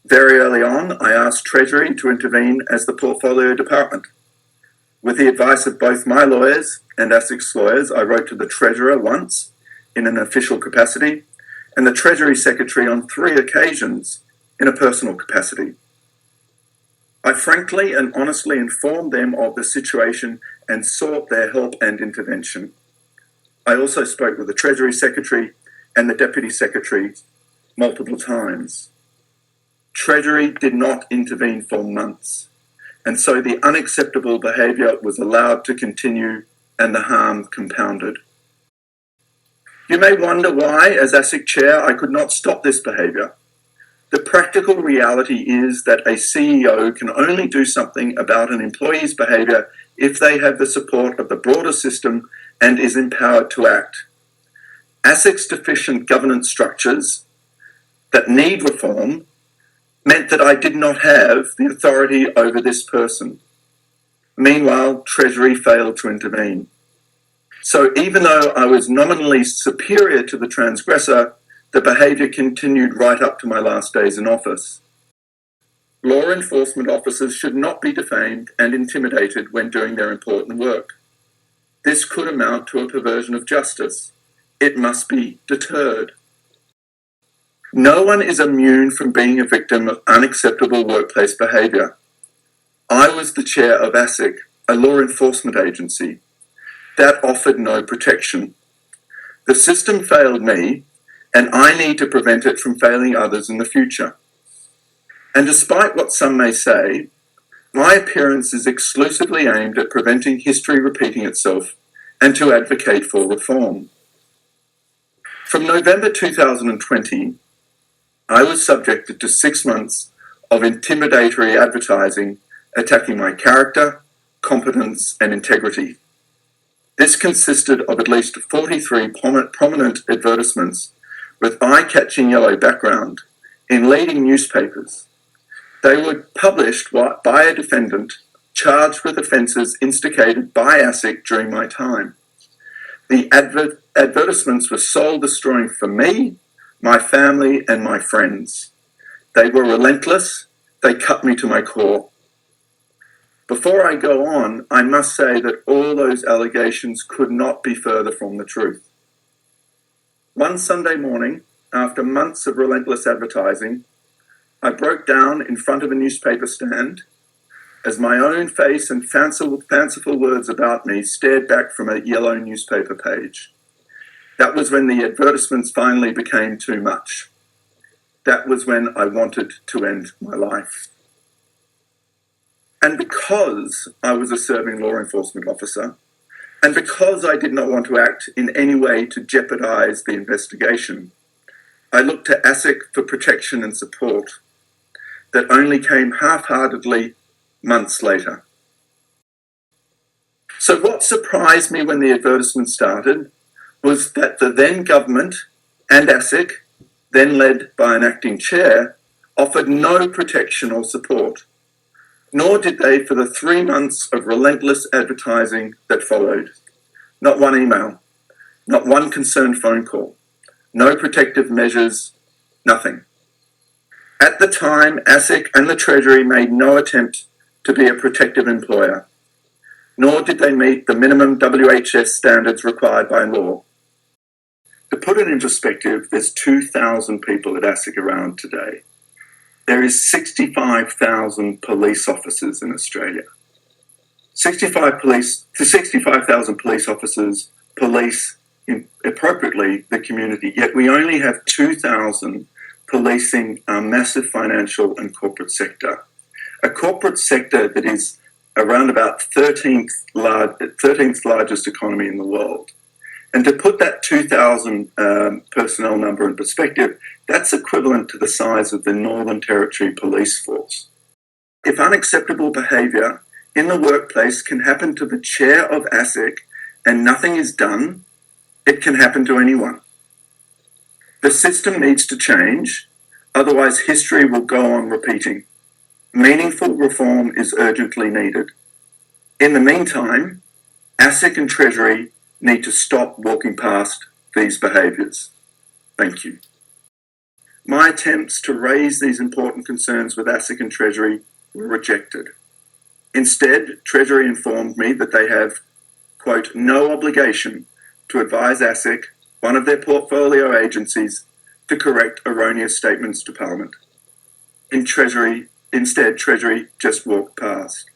Very early on, I asked Treasury to intervene as the portfolio department. With the advice of both my lawyers and ASIC's lawyers, I wrote to the Treasurer once in an official capacity and the Treasury Secretary on 3 occasions in a personal capacity. I frankly and honestly informed them of the situation and sought their help and intervention. I also spoke with the Treasury Secretary and the Deputy Secretary multiple times. Treasury did not intervene for months, and so the unacceptable behaviour was allowed to continue and the harm compounded. You may wonder why, as ASIC Chair, I could not stop this behaviour. The practical reality is that a CEO can only do something about an employee's behaviour if they have the support of the broader system and is empowered to act. ASIC's deficient governance structures that need reform meant that I did not have the authority over this person. Meanwhile, Treasury failed to intervene. So even though I was nominally superior to the transgressor, the behaviour continued right up to my last days in office. Law enforcement officers should not be defamed and intimidated when doing their important work. This could amount to a perversion of justice. It must be deterred. No one is immune from being a victim of unacceptable workplace behaviour. I was the chair of ASIC, a law enforcement agency. That offered no protection. The system failed me, and I need to prevent it from failing others in the future. And despite what some may say, my appearance is exclusively aimed at preventing history repeating itself and to advocate for reform. From November 2020, I was subjected to 6 months of intimidatory advertising attacking my character, competence, and integrity. This consisted of at least 43 prominent advertisements with eye-catching yellow background in leading newspapers. They were published by a defendant charged with offences instigated by ASIC during my time. The advertisements were soul-destroying for me, my family, and my friends. They were relentless. They cut me to my core. Before I go on, I must say that all those allegations could not be further from the truth. One Sunday morning, after months of relentless advertising, I broke down in front of a newspaper stand as my own face and fanciful words about me stared back from a yellow newspaper page. That was when the advertisements finally became too much. That was when I wanted to end my life. And because I was a serving law enforcement officer, and because I did not want to act in any way to jeopardise the investigation, I looked to ASIC for protection and support that only came half-heartedly months later. So what surprised me when the advertisement started was that the then government and ASIC, then led by an acting chair, offered no protection or support, nor did they for the 3 months of relentless advertising that followed. Not one email, not one concerned phone call, no protective measures, nothing. At the time, ASIC and the Treasury made no attempt to be a protective employer, nor did they meet the minimum WHS standards required by law. To put it in perspective, there's 2,000 people at ASIC around today. There is 65,000 police officers in Australia. 65,000 police officers police appropriately the community, yet we only have 2,000 policing our massive financial and corporate sector. A corporate sector that is around about 13th largest economy in the world. And to put that 2,000 personnel number in perspective, that's equivalent to the size of the Northern Territory Police Force. If unacceptable behaviour in the workplace can happen to the chair of ASIC and nothing is done, it can happen to anyone. The system needs to change, otherwise history will go on repeating. Meaningful reform is urgently needed. In the meantime, ASIC and Treasury need to stop walking past these behaviours. Thank you. My attempts to raise these important concerns with ASIC and Treasury were rejected. Instead, Treasury informed me that they have, quote, no obligation to advise ASIC, one of their portfolio agencies, to correct erroneous statements to Parliament. Instead, Treasury just walked past.